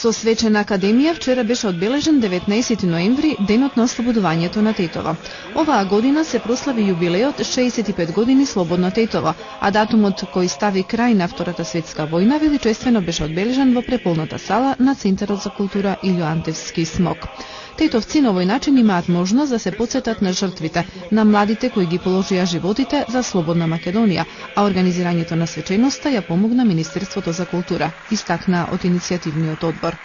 Со свечена академија вчера беше одбележен 19 ноември, денот на ослободувањето на Тетово. Оваа година се прослави јубилеот 65 години слободно Тетово, а датумот кој стави крај на Втората светска војна величествено беше одбележан во преполната сала на Центарот за култура Илјо Антевски смок. Тетовци на овој начин имаат можност да се потсетат на жртвите, на младите кои ги положија животите за слободна Македонија, а организирањето на свеченоста ја помогна Министерството за култура, истакна од иницијативниот одбор.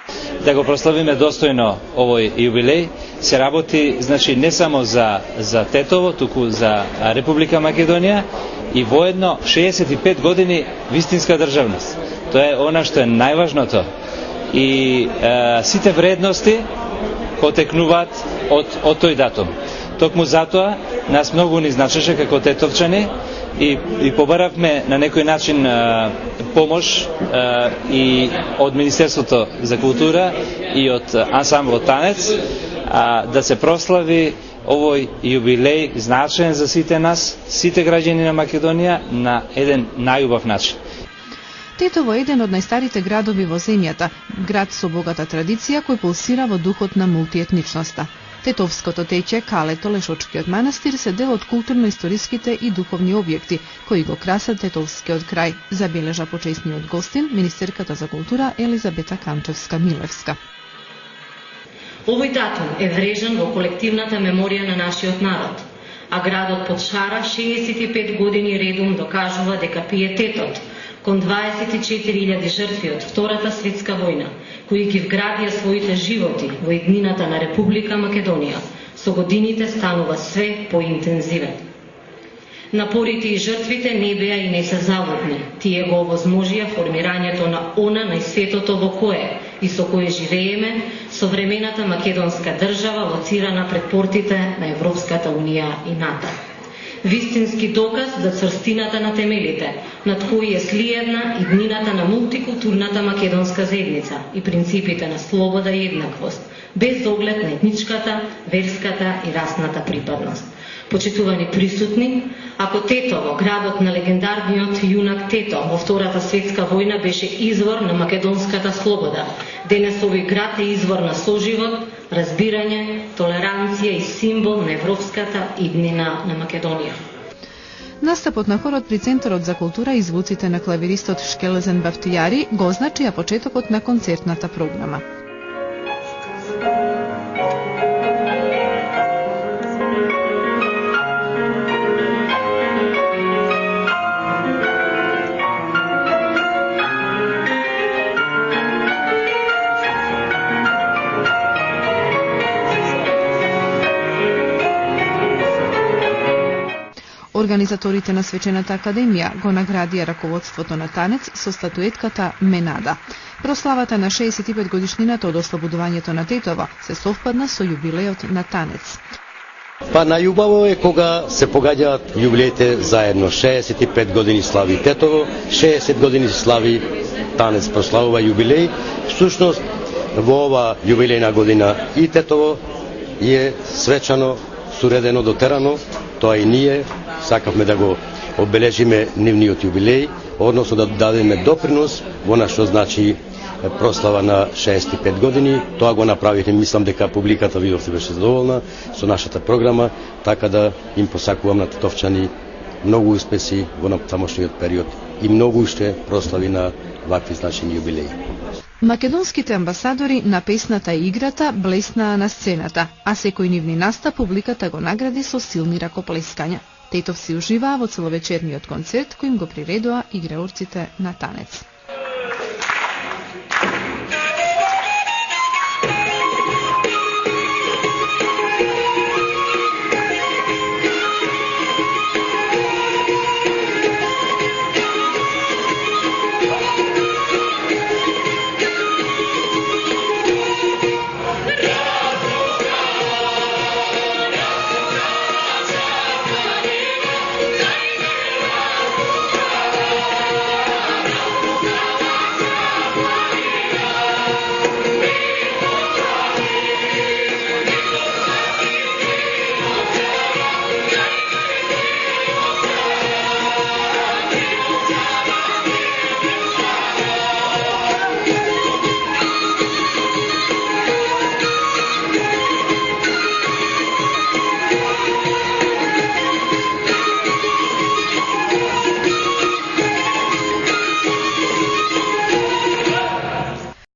Да го прославиме достојно овој јубилеј, се работи не само за Тетово, туку за Република Македонија и воедно 65 години вистинска државност. Тоа е она што е најважното. И сите вредности потекнуваат од тој датум. Токму затоа нас многу ни значеше како тетовчани и побаравме на некој начин помош и од Министерството за култура и од ансамблот Танец да се прослави овој јубилеј значаен за сите нас, сите граѓани на Македонија на еден најубав начин. Тетово е еден од најстарите градови во земјата, град со богата традиција кој пулсира во духот на мултиетничноста. Тетовското теќе, Калето, Лешочкиот манастир се дел од културно-историските и духовни објекти кои го красат Тетовскиот крај, забележа почесниот гостин, министерката за култура Елизабета Камчевска-Милевска. Овој датум е врежан во колективната меморија на нашиот народ, а градот под шара 65 години редум докажува дека пие тетот, кон 24.000 жртви од Втората светска војна, кои ги вградија своите животи во иднината на Република Македонија, со годините станува све поинтензивен. Напорите и жртвите не беа и не се заводни. Тие го овозможија формирањето на она најсветото во кое и со кое живееме, современата македонска држава лоцирана пред портите на Европската унија и НАТО. Вистински доказ за црстината на темелите, над кои е слиедна иднината на мултикултурната македонска заедница и принципите на слобода и еднаквост, без оглед на етничката, верската и расната припадност. Почитувани присутни, ако Тетово, градот на легендарниот јунак Тето во Втората светска војна беше извор на македонската слобода, денес овој град е извор на соживот, разбирање, толеранција и символ на европската иднина на Македонија. Настапот на хорот при Центарот за култура и звуците на клавиристот Шкелезен Бафтијари го означија почетокот на концертната програма. Организаторите на свечената академија го наградија раководството на Танец со статуетката Менада. Прославата на 65 годишнината од ослободувањето на Тетово се совпадна со јубилеот на Танец. Најубаво е кога се погаѓаат јубилеите заедно. 65 години слави Тетово, 60 години слави Танец, прославува јубилеј. Всушност, во ова јубилејна година и Тетово е свечано, суредено, дотерано, тоа и ние сакавме да го обележиме нивниот јубилеј, односно да дадеме допринос во она што значи прослава на 65 години. Тоа го направивме, мислам дека публиката видовте беше задоволна со нашата програма, така да им посакувам на тетовчани многу успеси во тамошниот период и многу уште прослави на вакви значени јубилеи. Македонските амбасадори на песната и играта блеснаа на сцената, а секој нивни настап публиката го награди со силни ракоплескања. Тетовци уживаа во целовечерниот концерт кој им го приредоа играорците на Танец.